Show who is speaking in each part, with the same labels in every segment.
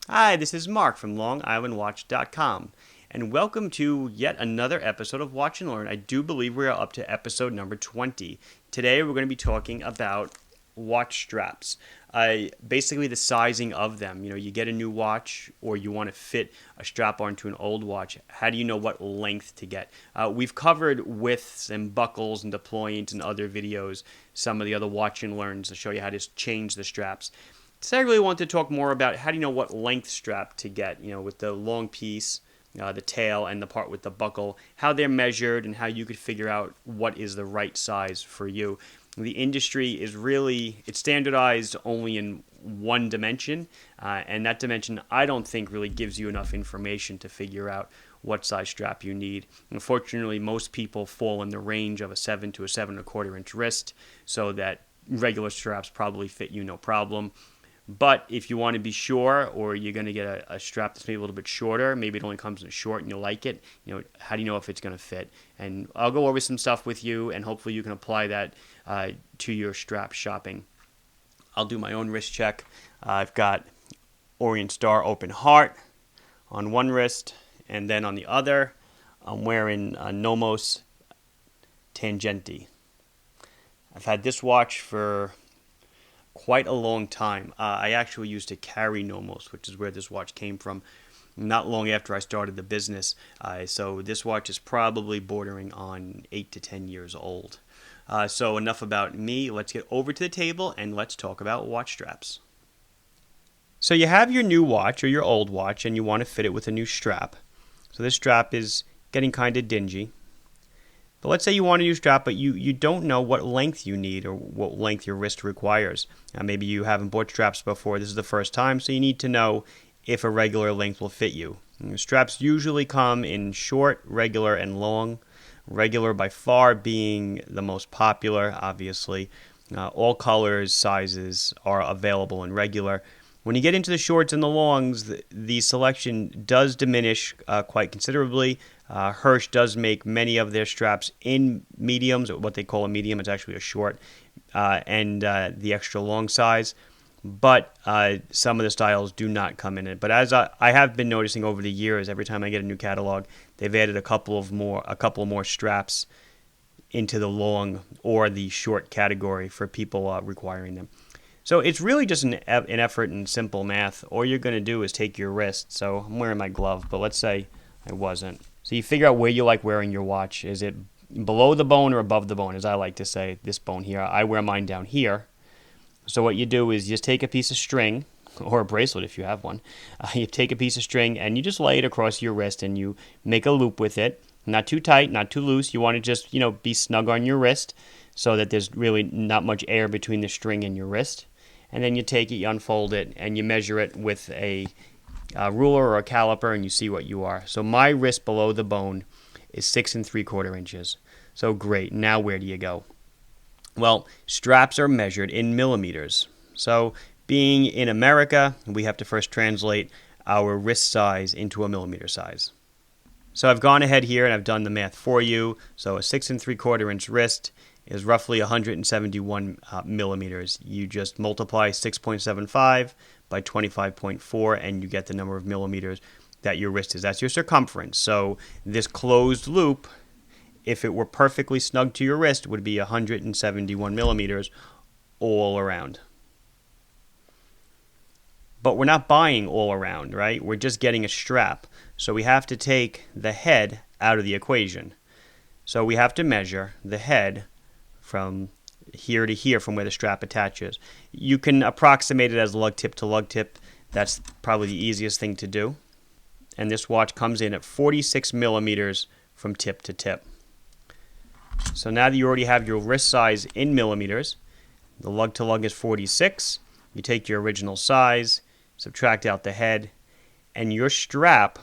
Speaker 1: Hi, this is Mark from LongIslandWatch.com, and welcome to yet another episode of Watch and Learn. I do believe we are up to episode number 20. Today we're going to be talking about watch straps. Basically the sizing of them. You know, you get a new watch or you want to fit a strap onto an old watch. How do you know what length to get? We've covered widths and buckles and deployment in other videos, some of the other Watch and Learns to show you how to change the straps. So I really want to talk more about how do you know what length strap to get, you know, with the long piece, the tail, and the part with the buckle, how they're measured and how you could figure out what is the right size for you. The industry is it's standardized only in one dimension, and that dimension I don't think really gives you enough information to figure out what size strap you need. Unfortunately, most people fall in the range of a 7 to a 7 1/4 inch wrist, so that regular straps probably fit you no problem. But if you want to be sure, or you're going to get a strap that's maybe a little bit shorter, maybe it only comes in short and you like it, you know, how do you know if it's going to fit? And I'll go over some stuff with you, and hopefully you can apply that to your strap shopping. I'll do my own wrist check. I've got Orient Star Open Heart on one wrist, and then on the other, I'm wearing Nomos Tangenti. I've had this watch for quite a long time. I actually used to carry Nomos, which is where this watch came from, not long after I started the business. So this watch is probably bordering on 8 to 10 years old. So enough about me. Let's get over to the table and let's talk about watch straps. So you have your new watch or your old watch and you want to fit it with a new strap. So this strap is getting kind of dingy. But let's say you want a new strap, but you don't know what length you need or what length your wrist requires. Maybe you haven't bought straps before. This is the first time, so you need to know if a regular length will fit you. And straps usually come in short, regular, and long. Regular by far being the most popular, obviously. All colors, sizes are available in regular. When you get into the shorts and the longs, the selection does diminish quite considerably. Hirsch does make many of their straps in mediums, or what they call a medium. It's actually a short, and the extra long size. But some of the styles do not come in it. But as I have been noticing over the years, every time I get a new catalog, they've added a couple more straps into the long or the short category for people requiring them. So it's really just an effort in simple math. All you're going to do is take your wrist. So I'm wearing my glove, but let's say I wasn't. So you figure out where you like wearing your watch. Is it below the bone or above the bone? As I like to say, this bone here. I wear mine down here. So what you do is you just take a piece of string, or a bracelet if you have one. You take a piece of string and you just lay it across your wrist and you make a loop with it. Not too tight, not too loose. You want to just, be snug on your wrist so that there's really not much air between the string and your wrist. And then you take it, you unfold it, and you measure it with a ruler or a caliper, and you see what you are. So my wrist below the bone is 6 3/4 inches. So great. Now where do you go? Well, straps are measured in millimeters. So being in America, we have to first translate our wrist size into a millimeter size. So I've gone ahead here and I've done the math for you. So a 6 3/4 inch wrist is roughly 171 millimeters. You just multiply 6.75 by 25.4 and you get the number of millimeters that your wrist is. That's your circumference. So this closed loop, if it were perfectly snug to your wrist, would be 171 millimeters all around. But we're not buying all around, right? We're just getting a strap. So we have to take the head out of the equation. So we have to measure the head from here to here from where the strap attaches. You can approximate it as lug tip to lug tip. That's probably the easiest thing to do. And this watch comes in at 46 millimeters from tip to tip. So now that you already have your wrist size in millimeters, the lug to lug is 46. You take your original size, subtract out the head, and your strap,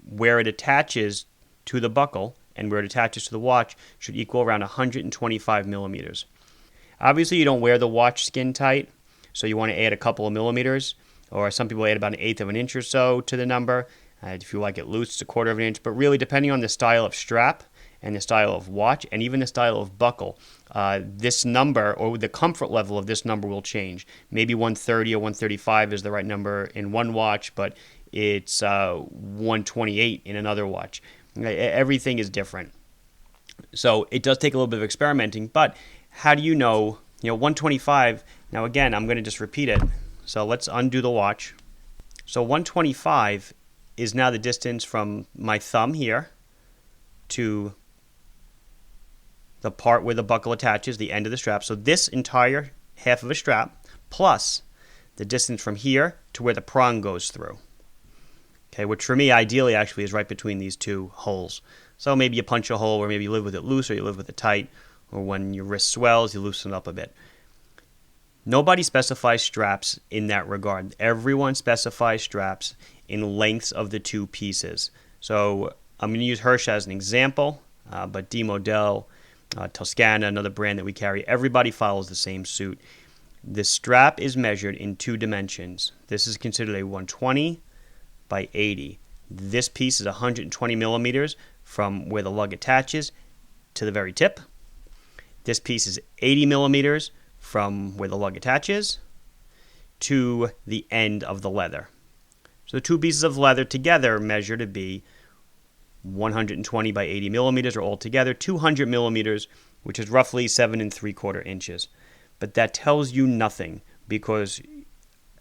Speaker 1: where it attaches to the buckle and where it attaches to the watch, should equal around 125 millimeters. Obviously, you don't wear the watch skin tight, so you want to add a couple of millimeters, or some people add about 1/8 of an inch or so to the number. If you like it loose, it's 1/4 of an inch. But really, depending on the style of strap and the style of watch and even the style of buckle, this number or the comfort level of this number will change. Maybe 130 or 135 is the right number in one watch, but it's 128 in another watch. Everything is different. So it does take a little bit of experimenting, but how do you know, 125, now again, I'm going to just repeat it. So let's undo the watch. So 125 is now the distance from my thumb here to the part where the buckle attaches, the end of the strap. So this entire half of a strap plus the distance from here to where the prong goes through. Okay, which for me ideally actually is right between these two holes. So maybe you punch a hole, or maybe you live with it loose, or you live with it tight, or when your wrist swells, you loosen it up a bit. Nobody specifies straps in that regard. Everyone specifies straps in lengths of the two pieces. So I'm going to use Hirsch as an example, but D Model, Toscana, another brand that we carry, everybody follows the same suit. The strap is measured in two dimensions. This is considered a 120 by 80. This piece is 120 millimeters from where the lug attaches to the very tip. This piece is 80 millimeters from where the lug attaches to the end of the leather. So the two pieces of leather together measure to be 120 by 80 millimeters, or altogether 200 millimeters, which is roughly 7 3/4 inches. But that tells you nothing, because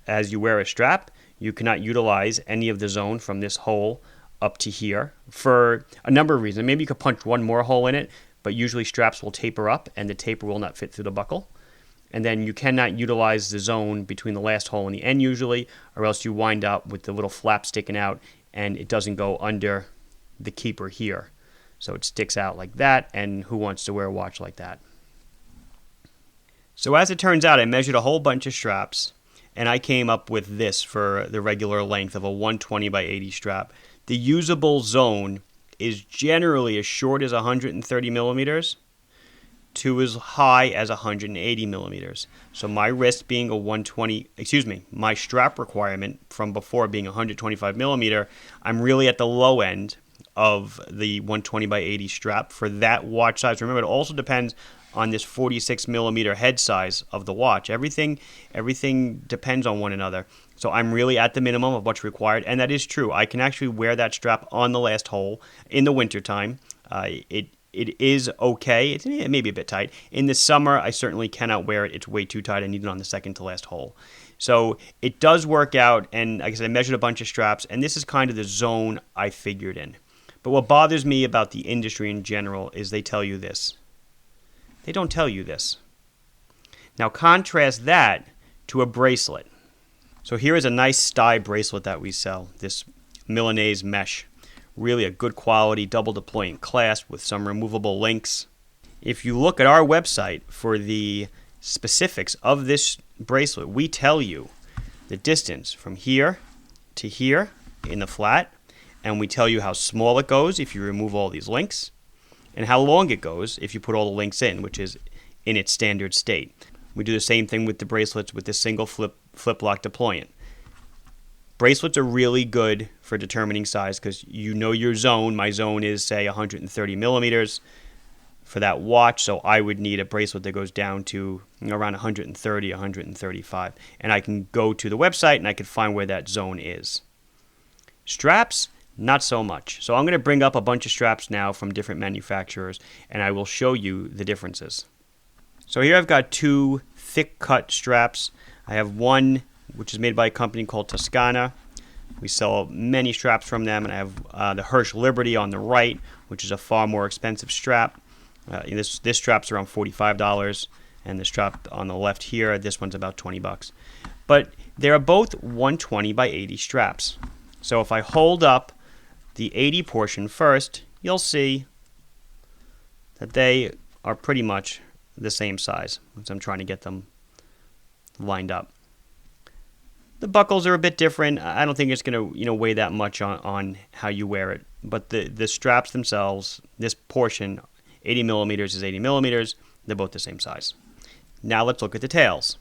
Speaker 1: as you wear a strap, you cannot utilize any of the zone from this hole up to here for a number of reasons. Maybe you could punch one more hole in it, but usually straps will taper up and the taper will not fit through the buckle. And then you cannot utilize the zone between the last hole and the end usually, or else you wind up with the little flap sticking out and it doesn't go under the keeper here. So it sticks out like that, and who wants to wear a watch like that? So as it turns out, I measured a whole bunch of straps, and I came up with this for the regular length of a 120 by 80 strap. The usable zone is generally as short as 130 millimeters to as high as 180 millimeters. So my wrist being my strap requirement from before being 125 millimeter, I'm really at the low end of the 120 by 80 strap for that watch size. Remember, it also depends on this 46 millimeter head size of the watch. Everything depends on one another. So I'm really at the minimum of what's required, and that is true. I can actually wear that strap on the last hole in the wintertime. It is okay. It may be a bit tight. In the summer, I certainly cannot wear it. It's way too tight. I need it on the second to last hole. So it does work out, and like I said, I measured a bunch of straps, and this is kind of the zone I figured in. But what bothers me about the industry in general is they tell you this. They don't tell you this. Now contrast that to a bracelet. So here is a nice sty bracelet that we sell, this Milanese mesh. Really a good quality double deploying clasp with some removable links. If you look at our website for the specifics of this bracelet, we tell you the distance from here to here in the flat, and we tell you how small it goes if you remove all these links, and how long it goes if you put all the links in, which is in its standard state. We do the same thing with the bracelets with the single flip lock deployant. Bracelets are really good for determining size because you know your zone. My zone is, say, 130 millimeters for that watch, so I would need a bracelet that goes down to around 130, 135. And I can go to the website and I can find where that zone is. Straps, not so much. So I'm going to bring up a bunch of straps now from different manufacturers, and I will show you the differences. So here I've got two thick cut straps. I have one which is made by a company called Toscana. We sell many straps from them, and I have the Hirsch Liberty on the right, which is a far more expensive strap. This strap's around $45, and the strap on the left here, this one's about $20. But they are both 120 by 80 straps. So if I hold up the 80 portion first, you'll see that they are pretty much the same size, as I'm trying to get them lined up. The buckles are a bit different. I don't think it's going to weigh that much on how you wear it. But the straps themselves, this portion, 80 millimeters is 80 millimeters. They're both the same size. Now let's look at the tails.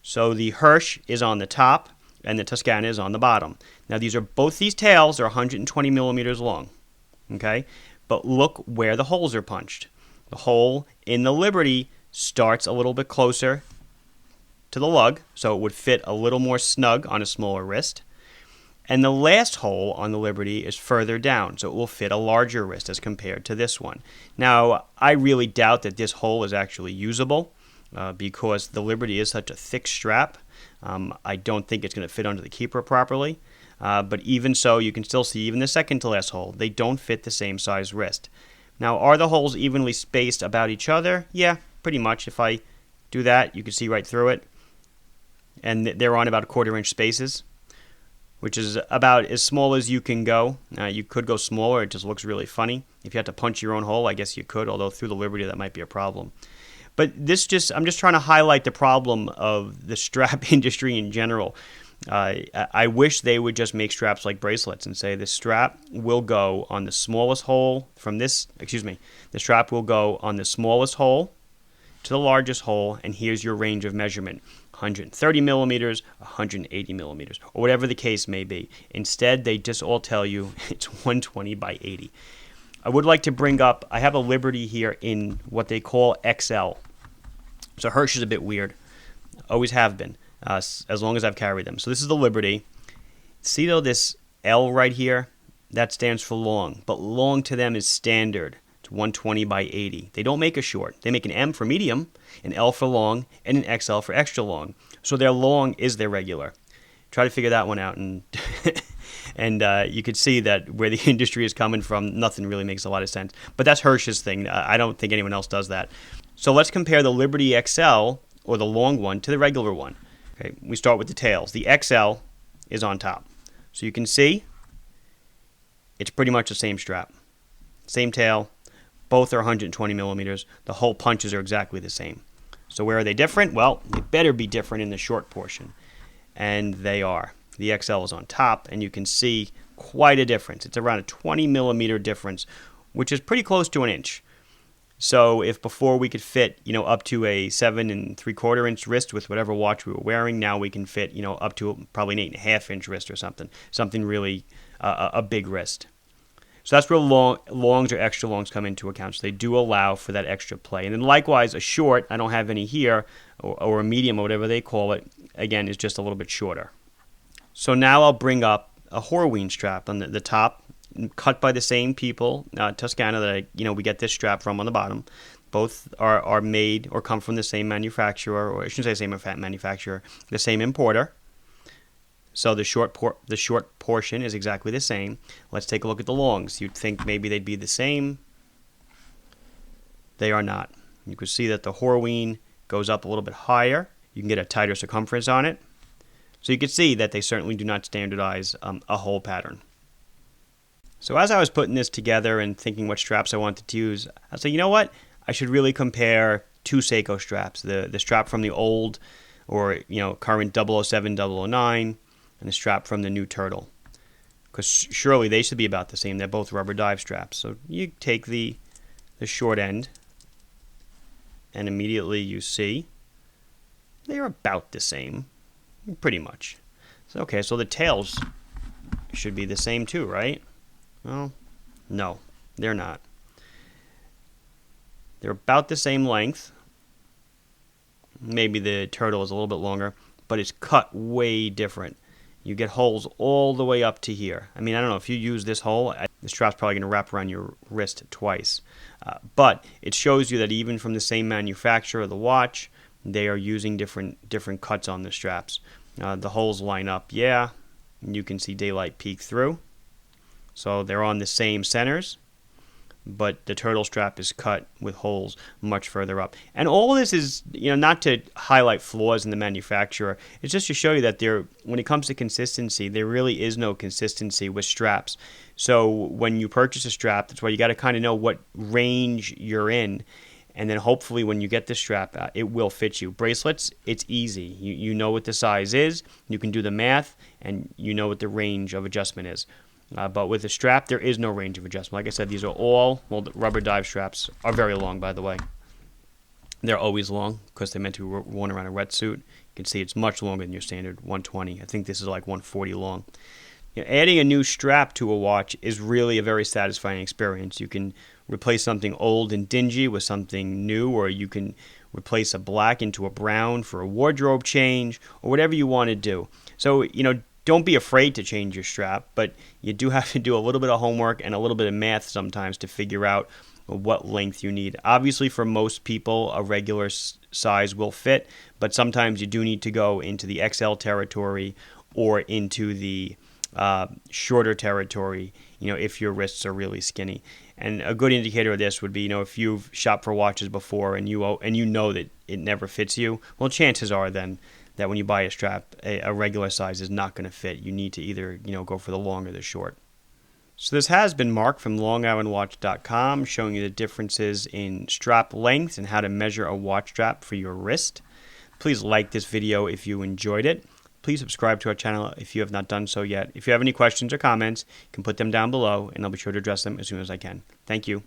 Speaker 1: So the Hirsch is on the top, and the Toscana is on the bottom. Now both these tails are 120 millimeters long. Okay, but look where the holes are punched. The hole in the Liberty starts a little bit closer to the lug, so it would fit a little more snug on a smaller wrist. And the last hole on the Liberty is further down, so it will fit a larger wrist as compared to this one. Now, I really doubt that this hole is actually usable because the Liberty is such a thick strap. I don't think it's going to fit under the keeper properly. But even so, you can still see even the second to last hole. They don't fit the same size wrist. Now, are the holes evenly spaced about each other? Yeah, pretty much. If I do that, you can see right through it. And they're on about 1/4 inch spaces, which is about as small as you can go. You could go smaller. It just looks really funny. If you had to punch your own hole, I guess you could, although through the Liberty that might be a problem. But I'm just trying to highlight the problem of the strap industry in general. I wish they would just make straps like bracelets and say the strap will go on the smallest hole the strap will go on the smallest hole to the largest hole, and here's your range of measurement. 130 millimeters, 180 millimeters, or whatever the case may be. Instead, they just all tell you it's 120 by 80. I would like to bring up, I have a Liberty here in what they call XL. So Hirsch is a bit weird. Always have been, as long as I've carried them. So this is the Liberty. See though this L right here? That stands for long, but long to them is standard. It's 120 by 80. They don't make a short. They make an M for medium, an L for long, and an XL for extra long. So their long is their regular. Try to figure that one out, and you could see that where the industry is coming from, nothing really makes a lot of sense. But that's Hirsch's thing. I don't think anyone else does that. So let's compare the Liberty XL, or the long one, to the regular one. Okay, we start with the tails. The XL is on top. So you can see it's pretty much the same strap. Same tail. Both are 120 millimeters. The hole punches are exactly the same. So where are they different? Well, they better be different in the short portion. And they are. The XL is on top, and you can see quite a difference. It's around a 20 millimeter difference, which is pretty close to an inch. So if before we could fit, up to a 7 3/4 inch wrist with whatever watch we were wearing, now we can fit, up to probably an 8.5 inch wrist or something really a big wrist. So that's where longs or extra longs come into account. So they do allow for that extra play. And then likewise, a short, I don't have any here, or a medium or whatever they call it, again, is just a little bit shorter. So now I'll bring up a Horween strap on the top, cut by the same people, Toscana, that we get this strap from on the bottom. Both are made or come from the same manufacturer, or I shouldn't say same manufacturer, the same importer. So the short portion is exactly the same. Let's take a look at the longs. You'd think maybe they'd be the same. They are not. You can see that the Horween goes up a little bit higher. You can get a tighter circumference on it. So you can see that they certainly do not standardize a hole pattern. So as I was putting this together and thinking what straps I wanted to use, I said, you know what? I should really compare two Seiko straps. The strap from the old or current 007, 009, and the strap from the new Turtle. Because surely they should be about the same. They're both rubber dive straps. So you take the short end, and immediately you see they're about the same, pretty much. So, okay, so the tails should be the same too, right? Well, no, they're not. They're about the same length. Maybe the Turtle is a little bit longer, but it's cut way different. You get holes all the way up to here. I mean, I don't know, if you use this hole, the strap's probably going to wrap around your wrist twice. But it shows you that even from the same manufacturer of the watch, they are using different cuts on the straps. The holes line up, yeah. You can see daylight peek through. So they're on the same centers, but the Turtle strap is cut with holes much further up. And all of this is, not to highlight flaws in the manufacturer. It's just to show you that when it comes to consistency, there really is no consistency with straps. So when you purchase a strap, that's why you got to kind of know what range you're in. And then hopefully when you get the strap, it will fit you. Bracelets, it's easy. You know what the size is, you can do the math, and you know what the range of adjustment is. But with a strap, there is no range of adjustment. Like I said, these are the rubber dive straps are very long, by the way. They're always long because they're meant to be worn around a wetsuit. You can see it's much longer than your standard 120. I think this is like 140 long. Adding a new strap to a watch is really a very satisfying experience. You can replace something old and dingy with something new, or you can replace a black into a brown for a wardrobe change, or whatever you want to do. So, don't be afraid to change your strap, but you do have to do a little bit of homework and a little bit of math sometimes to figure out what length you need. Obviously, for most people, a regular size will fit, but sometimes you do need to go into the XL territory or into the shorter territory, if your wrists are really skinny. And a good indicator of this would be, if you've shopped for watches before and you know that it never fits you, well, chances are then that when you buy a strap, a regular size is not going to fit. You need to either, go for the long or the short. So this has been Mark from longislandwatch.com showing you the differences in strap length and how to measure a watch strap for your wrist. Please like this video if you enjoyed it. Please subscribe to our channel if you have not done so yet. If you have any questions or comments, you can put them down below, and I'll be sure to address them as soon as I can. Thank you.